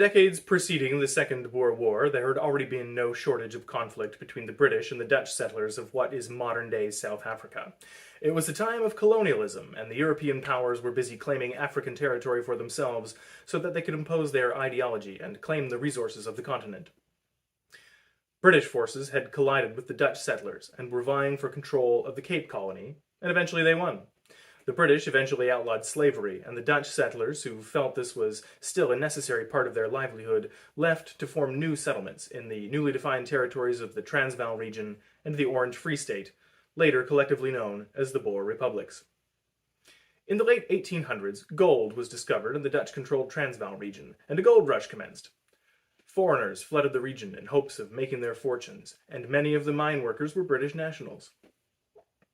decades preceding the Second Boer War, there had already been no shortage of conflict between the British and the Dutch settlers of what is modern-day South Africa. It was a time of colonialism, and the European powers were busy claiming African territory for themselves so that they could impose their ideology and claim the resources of the continent. British forces had collided with the Dutch settlers and were vying for control of the Cape Colony, and eventually they won. The British eventually outlawed slavery, and the Dutch settlers, who felt this was still a necessary part of their livelihood, left to form new settlements in the newly defined territories of the Transvaal region and the Orange Free State, later collectively known as the Boer Republics. In the late 1800s, gold was discovered in the Dutch-controlled Transvaal region, and a gold rush commenced. Foreigners flooded the region in hopes of making their fortunes, and many of the mine workers were British nationals.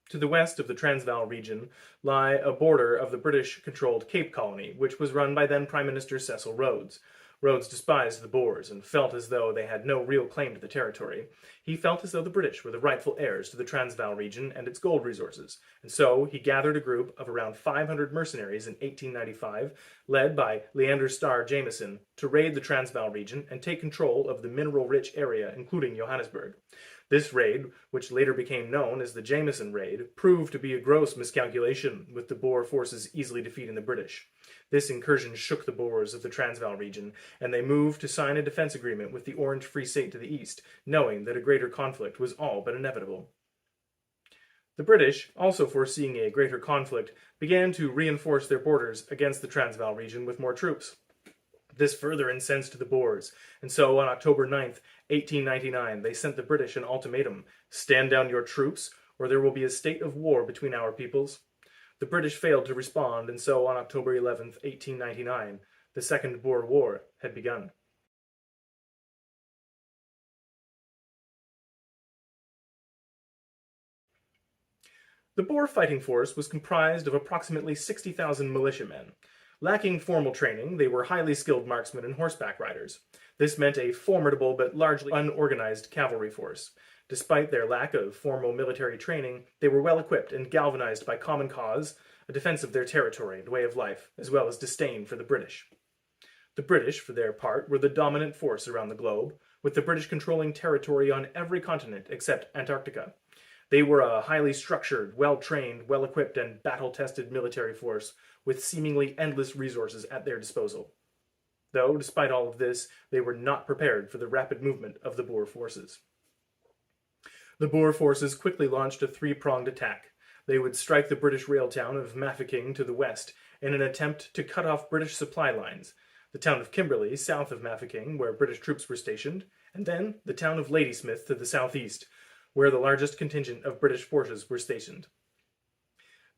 To the west of the Transvaal region lie a border of the British-controlled Cape Colony, which was run by then Prime Minister Cecil Rhodes. Rhodes despised the Boers and felt as though they had no real claim to the territory. He felt as though the British were the rightful heirs to the Transvaal region and its gold resources, and so he gathered a group of around 500 mercenaries in 1895, led by Leander Starr Jameson, to raid the Transvaal region and take control of the mineral-rich area, including Johannesburg. This raid, which later became known as the Jameson Raid, proved to be a gross miscalculation, with the Boer forces easily defeating the British. This incursion shook the Boers of the Transvaal region, and they moved to sign a defense agreement with the Orange Free State to the east, knowing that a greater conflict was all but inevitable. The British, also foreseeing a greater conflict, began to reinforce their borders against the Transvaal region with more troops. This further incensed the Boers, and so on October 9th, 1899, they sent the British an ultimatum: stand down your troops, or there will be a state of war between our peoples. The British failed to respond, and so on October 11th, 1899, the Second Boer War had begun. The Boer fighting force was comprised of approximately 60,000 militiamen. Lacking formal training, they were highly skilled marksmen and horseback riders. This meant a formidable but largely unorganized cavalry force. Despite their lack of formal military training, they were well equipped and galvanized by common cause, a defense of their territory and way of life, as well as disdain for the British. The British, for their part, were the dominant force around the globe, with the British controlling territory on every continent except Antarctica. They were a highly structured, well-trained, well-equipped, and battle-tested military force with seemingly endless resources at their disposal. Though, despite all of this, they were not prepared for the rapid movement of the Boer forces. The Boer forces quickly launched a three-pronged attack. They would strike the British rail town of Mafeking to the west in an attempt to cut off British supply lines, the town of Kimberley south of Mafeking, where British troops were stationed, and then the town of Ladysmith to the southeast, where the largest contingent of British forces were stationed.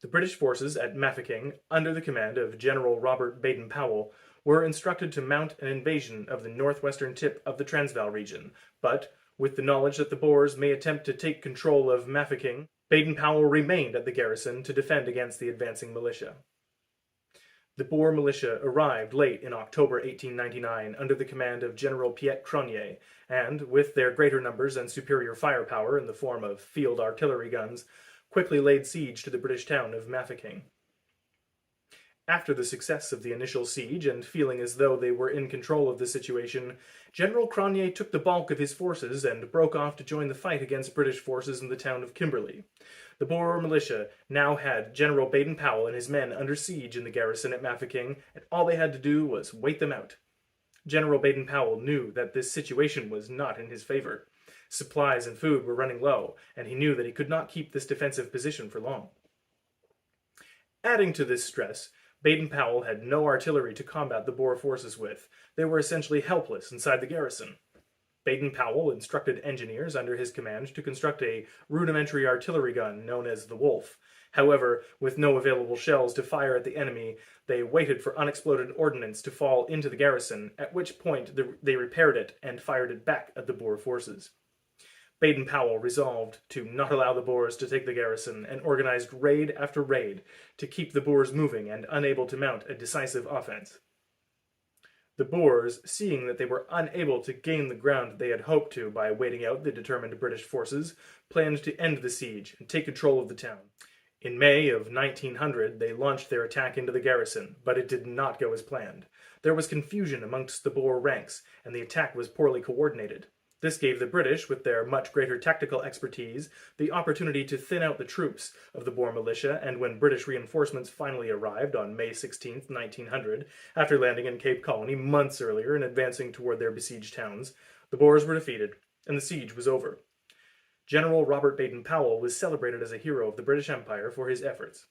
The British forces at Mafeking, under the command of General Robert Baden-Powell, were instructed to mount an invasion of the northwestern tip of the Transvaal region, but, with the knowledge that the Boers may attempt to take control of Mafeking, Baden-Powell remained at the garrison to defend against the advancing militia. The Boer militia arrived late in October 1899 under the command of General Piet Cronje, and, with their greater numbers and superior firepower in the form of field artillery guns, quickly laid siege to the British town of Mafeking. After the success of the initial siege, and feeling as though they were in control of the situation, General Cronje took the bulk of his forces and broke off to join the fight against British forces in the town of Kimberley. The Boer militia now had General Baden-Powell and his men under siege in the garrison at Mafeking, and all they had to do was wait them out. General Baden-Powell knew that this situation was not in his favor. Supplies and food were running low, and he knew that he could not keep this defensive position for long. Adding to this stress, Baden-Powell had no artillery to combat the Boer forces with. They were essentially helpless inside the garrison. Baden-Powell instructed engineers under his command to construct a rudimentary artillery gun known as the Wolf. However, with no available shells to fire at the enemy, they waited for unexploded ordnance to fall into the garrison, at which point they repaired it and fired it back at the Boer forces. Baden-Powell resolved to not allow the Boers to take the garrison and organized raid after raid to keep the Boers moving and unable to mount a decisive offense. The Boers, seeing that they were unable to gain the ground they had hoped to by waiting out the determined British forces, planned to end the siege and take control of the town. In May of 1900, they launched their attack into the garrison, but it did not go as planned. There was confusion amongst the Boer ranks, and the attack was poorly coordinated. This gave the British, with their much greater tactical expertise, the opportunity to thin out the troops of the Boer militia, and when British reinforcements finally arrived on May 16, 1900, after landing in Cape Colony months earlier and advancing toward their besieged towns, the Boers were defeated, and the siege was over. General Robert Baden-Powell was celebrated as a hero of the British Empire for his efforts.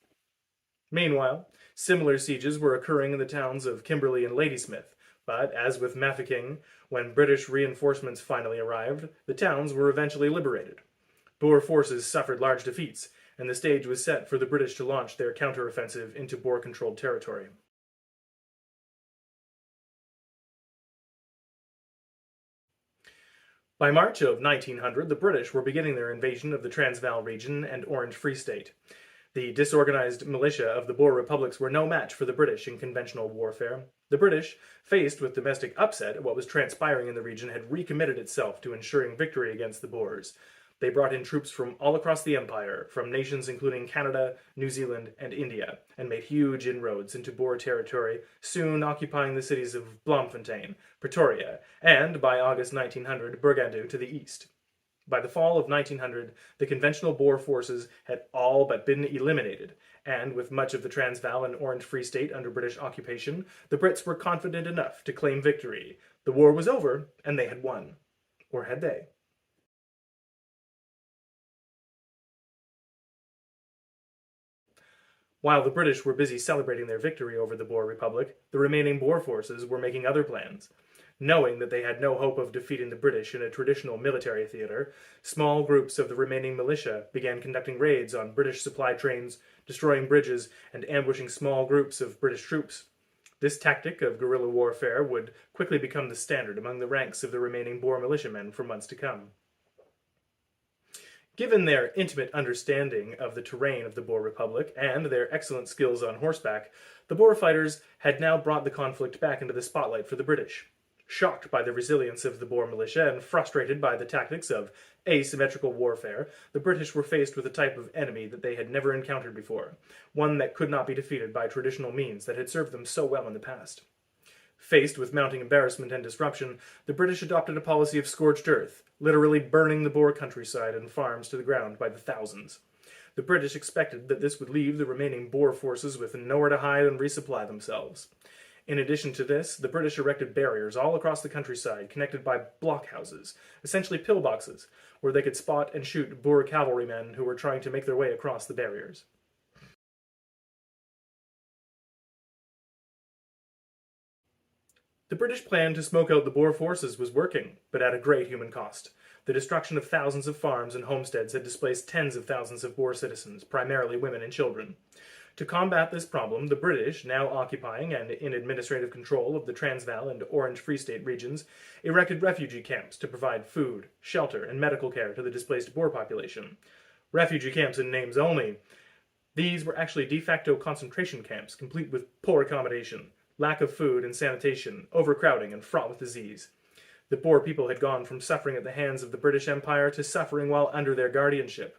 Meanwhile, similar sieges were occurring in the towns of Kimberley and Ladysmith, but as with Mafeking, when British reinforcements finally arrived, the towns were eventually liberated. Boer forces suffered large defeats, and the stage was set for the British to launch their counteroffensive into Boer-controlled territory. By March of 1900, the British were beginning their invasion of the Transvaal region and Orange Free State. The disorganized militia of the Boer republics were no match for the British in conventional warfare. The British, faced with domestic upset at what was transpiring in the region, had recommitted itself to ensuring victory against the Boers. They brought in troops from all across the empire, from nations including Canada, New Zealand, and India, and made huge inroads into Boer territory, soon occupying the cities of Bloemfontein, Pretoria, and, by August 1900, Burgando to the east. By the fall of 1900, the conventional Boer forces had all but been eliminated, and with much of the Transvaal and Orange Free State under British occupation, the Brits were confident enough to claim victory. The war was over, and they had won. Or had they? While the British were busy celebrating their victory over the Boer Republic, the remaining Boer forces were making other plans. Knowing that they had no hope of defeating the British in a traditional military theater, small groups of the remaining militia began conducting raids on British supply trains, destroying bridges, and ambushing small groups of British troops. This tactic of guerrilla warfare would quickly become the standard among the ranks of the remaining Boer militiamen for months to come. Given their intimate understanding of the terrain of the Boer Republic and their excellent skills on horseback, the Boer fighters had now brought the conflict back into the spotlight for the British. Shocked by the resilience of the Boer militia and frustrated by the tactics of asymmetrical warfare, the British were faced with a type of enemy that they had never encountered before, one that could not be defeated by traditional means that had served them so well in the past. Faced with mounting embarrassment and disruption, the British adopted a policy of scorched earth, literally burning the Boer countryside and farms to the ground by the thousands. The British expected that this would leave the remaining Boer forces with nowhere to hide and resupply themselves. In addition to this, the British erected barriers all across the countryside connected by blockhouses, essentially pillboxes, where they could spot and shoot Boer cavalrymen who were trying to make their way across the barriers. The British plan to smoke out the Boer forces was working, but at a great human cost. The destruction of thousands of farms and homesteads had displaced tens of thousands of Boer citizens, primarily women and children. To combat this problem, the British, now occupying and in administrative control of the Transvaal and Orange Free State regions, erected refugee camps to provide food, shelter, and medical care to the displaced Boer population. Refugee camps in names only. These were actually de facto concentration camps, complete with poor accommodation, lack of food and sanitation, overcrowding, and fraught with disease. The Boer people had gone from suffering at the hands of the British Empire to suffering while under their guardianship.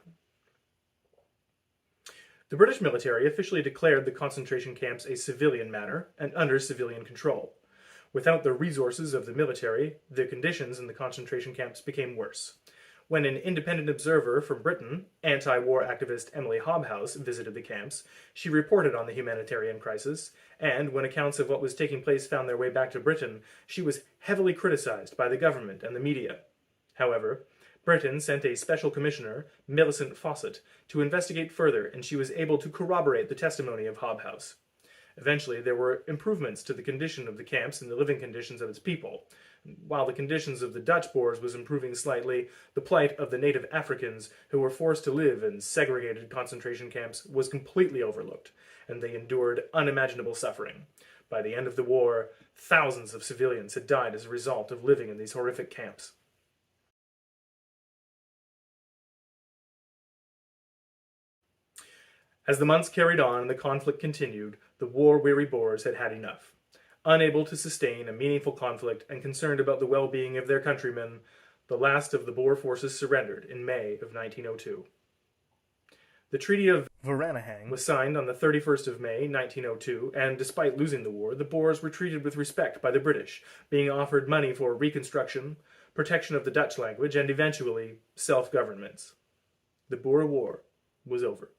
The British military officially declared the concentration camps a civilian matter and under civilian control. Without the resources of the military, the conditions in the concentration camps became worse. When an independent observer from Britain, anti-war activist Emily Hobhouse, visited the camps, she reported on the humanitarian crisis, and when accounts of what was taking place found their way back to Britain, she was heavily criticized by the government and the media. However, Britain sent a special commissioner, Millicent Fawcett, to investigate further, and she was able to corroborate the testimony of Hobhouse. Eventually, there were improvements to the condition of the camps and the living conditions of its people. While the conditions of the Dutch Boers was improving slightly, the plight of the native Africans who were forced to live in segregated concentration camps was completely overlooked, and they endured unimaginable suffering. By the end of the war, thousands of civilians had died as a result of living in these horrific camps. As the months carried on and the conflict continued, the war-weary Boers had had enough. Unable to sustain a meaningful conflict and concerned about the well-being of their countrymen, the last of the Boer forces surrendered in May of 1902. The Treaty of Vereeniging was signed on the 31st of May, 1902, and despite losing the war, the Boers were treated with respect by the British, being offered money for reconstruction, protection of the Dutch language, and eventually self-governments. The Boer War was over.